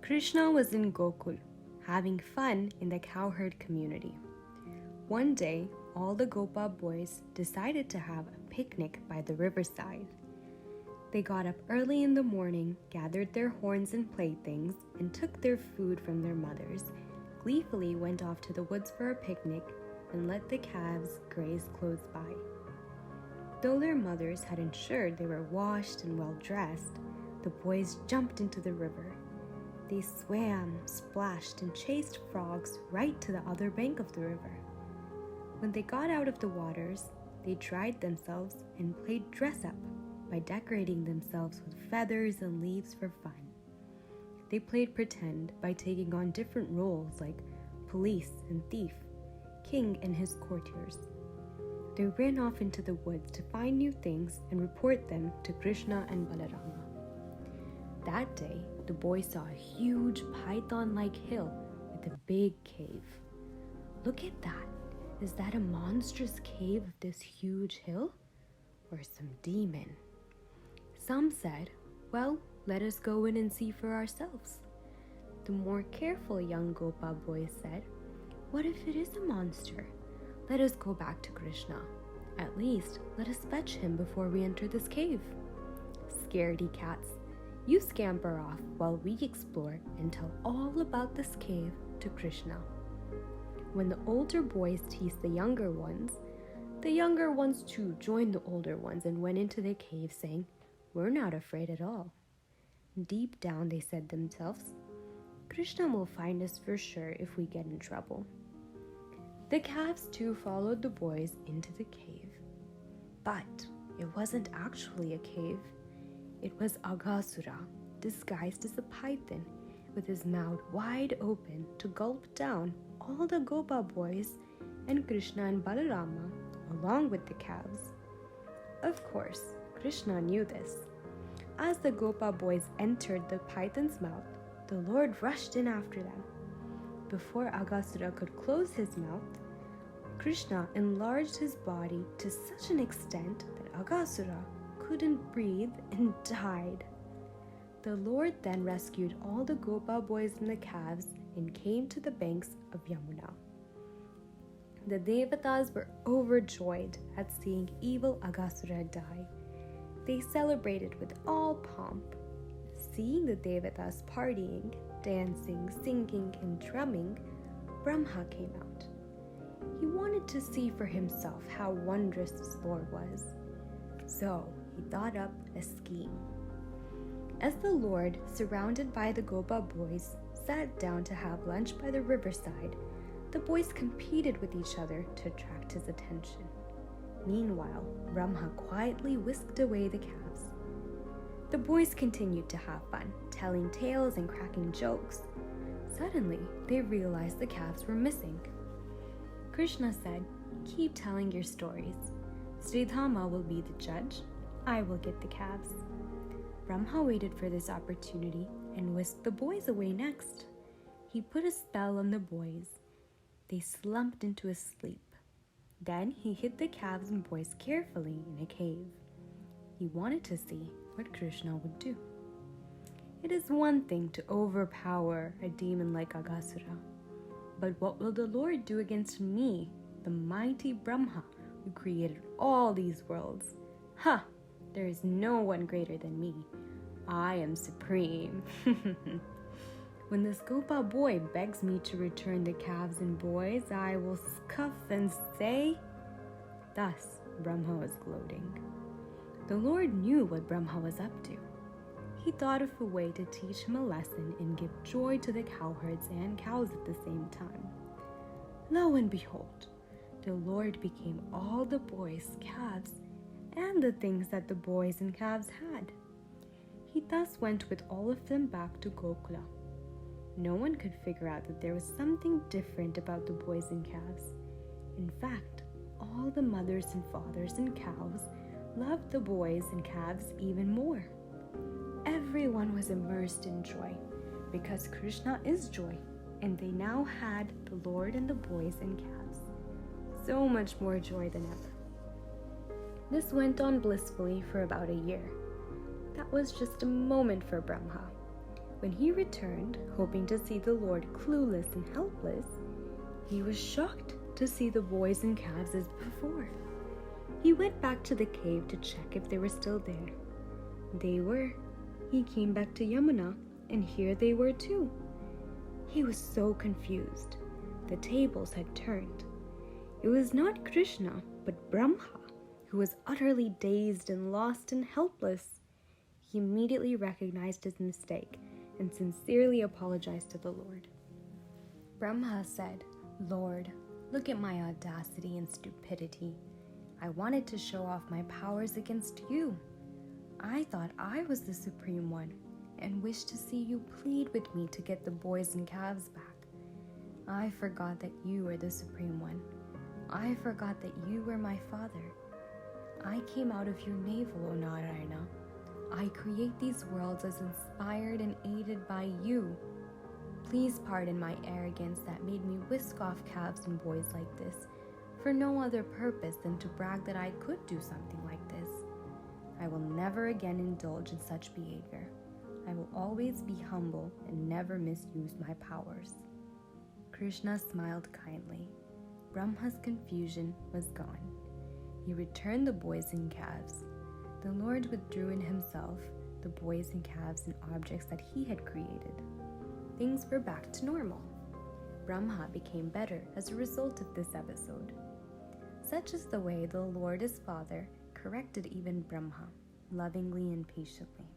Krishna was in Gokul, having fun in the cowherd community. One day, all the Gopa boys decided to have a picnic by the riverside. They got up early in the morning, gathered their horns and playthings, and took their food from their mothers, gleefully went off to the woods for a picnic, and let the calves graze close by. Though their mothers had ensured they were washed and well dressed, the boys jumped into the river. They swam, splashed, and chased frogs right to the other bank of the river. When they got out of the waters, they dried themselves and played dress-up by decorating themselves with feathers and leaves for fun. They played pretend by taking on different roles like police and thief, king and his courtiers. They ran off into the woods to find new things and report them to Krishna and Balarama. That day, the boys saw a huge python-like hill with a big cave. Look at that! Is that a monstrous cave of this huge hill? Or some demon? Some said, well, let us go in and see for ourselves. The more careful young Gopa boys said, what if it is a monster? Let us go back to Krishna. At least, let us fetch him before we enter this cave. Scaredy cats, you scamper off while we explore and tell all about this cave to Krishna. When the older boys teased the younger ones too joined the older ones and went into the cave saying, we're not afraid at all. Deep down they said themselves, Krishna will find us for sure if we get in trouble. The calves too followed the boys into the cave. But it wasn't actually a cave. It was Aghasura, disguised as a python, with his mouth wide open to gulp down all the Gopa boys and Krishna and Balarama, along with the calves. Of course, Krishna knew this. As the Gopa boys entered the python's mouth, the Lord rushed in after them. Before Aghasura could close his mouth, Krishna enlarged his body to such an extent that Aghasura couldn't breathe and died. The Lord then rescued all the Gopa boys and the calves and came to the banks of Yamuna. The Devatas were overjoyed at seeing evil Aghasura die. They celebrated with all pomp. Seeing the Devatas partying, dancing, singing, and drumming, Brahma came out. He wanted to see for himself how wondrous this Lord was. So he thought up a scheme. As the Lord, surrounded by the Gopa boys, sat down to have lunch by the riverside, the boys competed with each other to attract his attention. Meanwhile, Brahma quietly whisked away the calves. The boys continued to have fun, telling tales and cracking jokes. Suddenly, they realized the calves were missing. Krishna said, keep telling your stories. Sridhama will be the judge. I will get the calves. Brahma waited for this opportunity and whisked the boys away next. He put a spell on the boys. They slumped into a sleep. Then he hid the calves and boys carefully in a cave. He wanted to see what Krishna would do. It is one thing to overpower a demon like Aghasura, but what will the Lord do against me, the mighty Brahma, who created all these worlds? Ha! There is no one greater than me. I am supreme. When this Gopa boy begs me to return the calves and boys, I will scoff and say, thus Brahma was gloating. The Lord knew what Brahma was up to. He thought of a way to teach him a lesson and give joy to the cowherds and cows at the same time. Lo and behold, the Lord became all the boys' calves and the things that the boys and calves had. He thus went with all of them back to Gokula. No one could figure out that there was something different about the boys and calves. In fact, all the mothers and fathers and cows loved the boys and calves even more. Everyone was immersed in joy because Krishna is joy, and they now had the Lord and the boys and calves. So much more joy than ever. This went on blissfully for about a year. That was just a moment for Brahma. When he returned, hoping to see the Lord clueless and helpless, he was shocked to see the boys and calves as before. He went back to the cave to check if they were still there. They were. He came back to Yamuna, and here they were too. He was so confused. The tables had turned. It was not Krishna, but Brahma, who was utterly dazed and lost and helpless. He immediately recognized his mistake and sincerely apologized to the Lord. Brahma said, "Lord, look at my audacity and stupidity. I wanted to show off my powers against you. I thought I was the Supreme One and wished to see you plead with me to get the boys and calves back. I forgot that you were the Supreme One. I forgot that you were my father. I came out of your navel, O Narayana. I create these worlds as inspired and aided by you. Please pardon my arrogance that made me whisk off calves and boys like this, for no other purpose than to brag that I could do something like this. I will never again indulge in such behavior. I will always be humble and never misuse my powers." Krishna smiled kindly. Brahma's confusion was gone. He returned the boys and calves. The Lord withdrew in himself the boys and calves and objects that he had created. Things were back to normal. Brahma became better as a result of this episode. Such is the way the Lord as Father corrected even Brahma, lovingly and patiently.